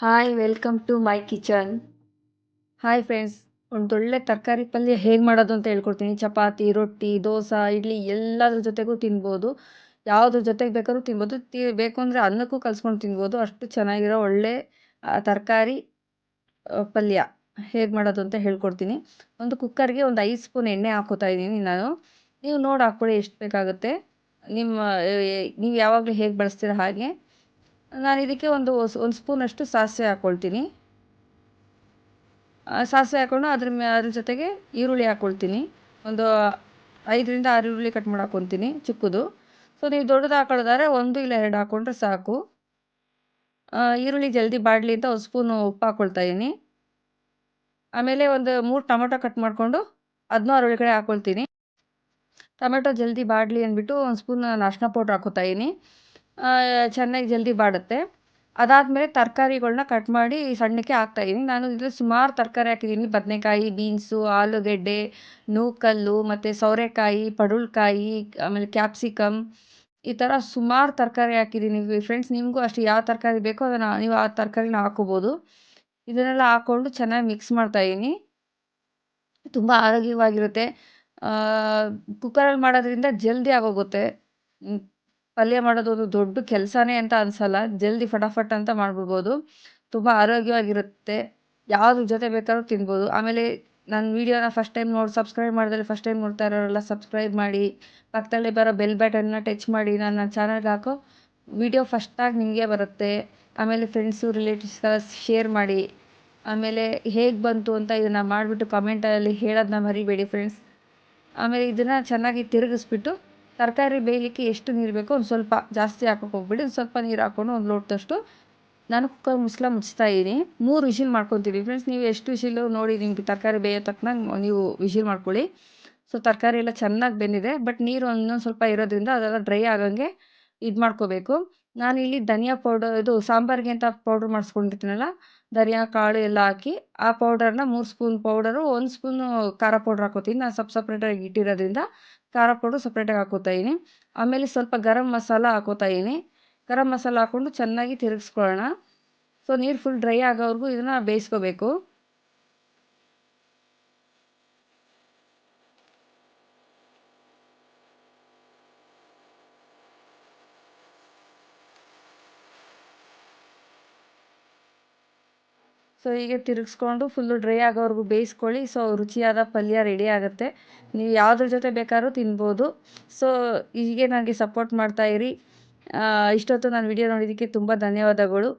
Hi welcome to my kitchen. Hi friends, ಒಂದೊಳ್ಳೆ ತರಕಾರಿ ಪಲ್ಯ ಹೇಗೆ ಮಾಡೋದು ಅಂತ ಹೇಳ್ಕೊಡ್ತೀನಿ. ಚಪಾತಿ, ರೊಟ್ಟಿ, ದೋಸೆ, ಇಡ್ಲಿ ಎಲ್ಲದ್ರ ಜೊತೆಗೂ ತಿನ್ಬೋದು. ಯಾವುದ್ರ ಜೊತೆಗೆ ಬೇಕಾದ್ರೂ ತಿನ್ಬೋದು. ಬೇಕು ಅಂದರೆ ಅನ್ನಕ್ಕೂ ಕಲ್ಸ್ಕೊಂಡು ತಿನ್ಬೋದು. ಅಷ್ಟು ಚೆನ್ನಾಗಿರೋ ಒಳ್ಳೆ ತರಕಾರಿ ಪಲ್ಯ ಹೇಗೆ ಮಾಡೋದು ಅಂತ ಹೇಳ್ಕೊಡ್ತೀನಿ. ಒಂದು ಕುಕ್ಕರ್ಗೆ ಒಂದು 5 ಸ್ಪೂನ್ ಎಣ್ಣೆ ಹಾಕೋತಾ ಇದ್ದೀನಿ ನಾನು. ನೀವು ನೋಡಿ ಹಾಕ್ಕೊಳ್ಳಿ ಎಷ್ಟು ಬೇಕಾಗುತ್ತೆ. ನಿಮ್ಮ ನೀವು ಯಾವಾಗಲೂ ಹೇಗೆ ಬಳಸ್ತೀರ ಹಾಗೆ. ನಾನು ಇದಕ್ಕೆ ಒಂದು ಸ್ಪೂನಷ್ಟು ಸಾಸಿವೆ ಹಾಕ್ಕೊಳ್ತೀನಿ. ಸಾಸಿವೆ ಹಾಕ್ಕೊಂಡು ಅದ್ರ ಜೊತೆಗೆ ಈರುಳ್ಳಿ ಹಾಕ್ಕೊಳ್ತೀನಿ. ಒಂದು 5ರಿಂದ 6 ಈರುಳ್ಳಿ ಕಟ್ ಮಾಡಿ ಹಾಕ್ಕೊತೀನಿ ಚಿಕ್ಕದು. ಸೊ ನೀವು ದೊಡ್ಡದು ಹಾಕೊಳ್ಳೋದಾದ್ರೆ 1 ಇಲ್ಲ 2 ಹಾಕ್ಕೊಂಡ್ರೆ ಸಾಕು. ಈರುಳ್ಳಿ ಜಲ್ದಿ ಬಾಡಲಿ ಅಂತ ಒಂದು ಸ್ಪೂನು ಉಪ್ಪು ಹಾಕ್ಕೊಳ್ತಾ ಇದ್ದೀನಿ. ಆಮೇಲೆ ಒಂದು 3 ಟೊಮೊಟೊ ಕಟ್ ಮಾಡಿಕೊಂಡು ಅದನ್ನೂ ಅದರೊಳಗಡೆ ಹಾಕ್ಕೊಳ್ತೀನಿ. ಟೊಮೆಟೊ ಜಲ್ದಿ ಬಾಡಲಿ ಅಂದ್ಬಿಟ್ಟು ಒಂದು ಸ್ಪೂನ್ ಅರಿಶಿನ ಪೌಡ್ರ್ ಹಾಕ್ಕೊತಾ ಇದ್ದೀನಿ. ಚೆನ್ನಾಗಿ ಜಲ್ದಿ ಬಾಡುತ್ತೆ. ಅದಾದಮೇಲೆ ತರಕಾರಿಗಳ್ನ ಕಟ್ ಮಾಡಿ ಸಣ್ಣಕ್ಕೆ ಹಾಕ್ತಾಯಿದ್ದೀನಿ. ನಾನು ಇದರಲ್ಲಿ ಸುಮಾರು ತರಕಾರಿ ಹಾಕಿದ್ದೀನಿ. ಬದನೆಕಾಯಿ, ಬೀನ್ಸು, ಆಲೂಗೆಡ್ಡೆ, ನೂಕಲ್ಲು ಮತ್ತು ಸೌರೆಕಾಯಿ, ಪಡವಲಕಾಯಿ, ಆಮೇಲೆ ಕ್ಯಾಪ್ಸಿಕಮ್, ಈ ಥರ ಸುಮಾರು ತರಕಾರಿ ಹಾಕಿದ್ದೀನಿ ಫ್ರೆಂಡ್ಸ್. ನಿಮಗೂ ಅಷ್ಟು ಯಾವ ತರಕಾರಿ ಬೇಕೋ ಅದನ್ನು ನೀವು ಆ ತರಕಾರಿನ ಹಾಕ್ಕೋಬೋದು. ಇದನ್ನೆಲ್ಲ ಹಾಕ್ಕೊಂಡು ಚೆನ್ನಾಗಿ ಮಿಕ್ಸ್ ಮಾಡ್ತಾಯಿದ್ದೀನಿ. ತುಂಬ ಆರೋಗ್ಯವಾಗಿರುತ್ತೆ. ಕುಕ್ಕರಲ್ಲಿ ಮಾಡೋದ್ರಿಂದ ಜಲ್ದಿ ಆಗೋಗುತ್ತೆ. ಪಲ್ಯ ಮಾಡೋದು ಒಂದು ದೊಡ್ಡ ಕೆಲಸನೇ ಅಂತ ಅನಿಸಲ್ಲ. ಜಲ್ದಿ ಫಟಾಫಟ್ ಅಂತ ಮಾಡ್ಬಿಡ್ಬೋದು. ತುಂಬ ಆರೋಗ್ಯವಾಗಿರುತ್ತೆ. ಯಾವ್ದ್ರ ಜೊತೆ ಬೇಕಾದ್ರೂ ತಿನ್ಬೋದು. ಆಮೇಲೆ ನನ್ನ ವೀಡಿಯೋನ ಫಸ್ಟ್ ಟೈಮ್ ಸಬ್ಸ್ಕ್ರೈಬ್ ಮಾಡ್ದಲೆ ಫಸ್ಟ್ ಟೈಮ್ ನೋಡ್ತಾ ಇರೋರೆಲ್ಲ ಸಬ್ಸ್ಕ್ರೈಬ್ ಮಾಡಿ, ಪಕ್ಕದಲ್ಲೇ ಬರೋ ಬೆಲ್ ಬಟನ್ನ ಟಚ್ ಮಾಡಿ ನನ್ನ ಚಾನಲ್ಗೆ ಹಾಕೋ ವೀಡಿಯೋ ಫಸ್ಟಾಗಿ ನಿಮಗೆ ಬರುತ್ತೆ. ಆಮೇಲೆ ಫ್ರೆಂಡ್ಸು, ರಿಲೇಟಿವ್ಸ್ಗೆಲ್ಲ ಶೇರ್ ಮಾಡಿ. ಆಮೇಲೆ ಹೇಗೆ ಬಂತು ಅಂತ ಇದನ್ನು ಮಾಡಿಬಿಟ್ಟು ಕಮೆಂಟಲ್ಲಿ ಹೇಳೋದನ್ನ ಮರಿಬೇಡಿ ಫ್ರೆಂಡ್ಸ್. ಆಮೇಲೆ ಇದನ್ನು ಚೆನ್ನಾಗಿ ತಿರುಗಿಸ್ಬಿಟ್ಟು ತರಕಾರಿ ಬೇಯಲಿಕ್ಕೆ ಎಷ್ಟು ನೀರು ಬೇಕೋ ಒಂದು ಸ್ವಲ್ಪ ಜಾಸ್ತಿ ಹಾಕೋಕೆ ಹೋಗ್ಬಿಡಿ. ಒಂದು ಸ್ವಲ್ಪ ನೀರು ಹಾಕ್ಕೊಂಡು ಒಂದು ಲೋಟದಷ್ಟು ನಾನು ಕುಕ್ಕರ್ ಮುಚ್ತಾ ಇದ್ದೀನಿ. 3 ವಿಷಿಲ್ ಮಾಡ್ಕೊತೀನಿ ಫ್ರೆಂಡ್ಸ್. ನೀವು ಎಷ್ಟು ವಿಷಿಲು ನೋಡಿ ನಿಮಗೆ ತರಕಾರಿ ಬೇಯೋ ತಕ್ಕನಾಗಿ ನೀವು ವಿಷಿಲ್ ಮಾಡ್ಕೊಳ್ಳಿ. ಸೊ ತರಕಾರಿ ಎಲ್ಲ ಚೆನ್ನಾಗಿ ಬೆಂದಿದೆ. ಬಟ್ ನೀರು ಇನ್ನೊಂದು ಸ್ವಲ್ಪ ಇರೋದ್ರಿಂದ ಅದೆಲ್ಲ ಡ್ರೈ ಆಗೋಂಗೆ ಇದು ಮಾಡ್ಕೋಬೇಕು. ನಾನಿಲ್ಲಿ ಧನಿಯಾ ಪೌಡರ್, ಇದು ಸಾಂಬಾರಿಗೆ ಅಂತ ಪೌಡ್ರ್ ಮಾಡಿಸ್ಕೊಂಡಿರ್ತೀನಲ್ಲ, ಧನಿಯಾ ಕಾಳು ಎಲ್ಲ ಹಾಕಿ ಆ ಪೌಡರ್ನ 3 ಸ್ಪೂನ್ ಪೌಡರು, 1 ಸ್ಪೂನು ಖಾರ ಪೌಡ್ರ್ ಹಾಕ್ಕೋತೀನಿ. ನಾನು ಸಪ್ರೇಟಾಗಿ ಇಟ್ಟಿರೋದ್ರಿಂದ ಖಾರ ಪೌಡ್ರು ಸಪ್ರೇಟಾಗಿ ಹಾಕ್ಕೋತಾ ಇದ್ದೀನಿ. ಆಮೇಲೆ ಸ್ವಲ್ಪ ಗರಂ ಮಸಾಲ ಹಾಕ್ಕೋತಾ ಇದ್ದೀನಿ. ಗರಂ ಮಸಾಲ ಹಾಕ್ಕೊಂಡು ಚೆನ್ನಾಗಿ ತಿರುಗಿಸ್ಕೊಳ್ಳೋಣ. ಸೊ ನೀರು ಫುಲ್ ಡ್ರೈ ಆಗೋವರೆಗೂ ಇದನ್ನು ಬೇಯಿಸ್ಕೋಬೇಕು. ಸೊ ಹೀಗೆ ತಿರುಗಿಸ್ಕೊಂಡು ಫುಲ್ಲು ಡ್ರೈ ಆಗೋವರೆಗೂ ಬೇಯಿಸ್ಕೊಳ್ಳಿ. ಸೊ ರುಚಿಯಾದ ಪಲ್ಯ ರೆಡಿ ಆಗುತ್ತೆ. ನೀವು ಯಾವುದ್ರ ಜೊತೆ ಬೇಕಾದ್ರೂ ತಿನ್ಬೋದು. ಸೊ ಹೀಗೆ ನನಗೆ ಸಪೋರ್ಟ್ ಮಾಡ್ತಾಯಿರಿ. ಇಷ್ಟೊತ್ತು ನಾನು ವಿಡಿಯೋ ನೋಡಿದ್ದಕ್ಕೆ ತುಂಬ ಧನ್ಯವಾದಗಳು.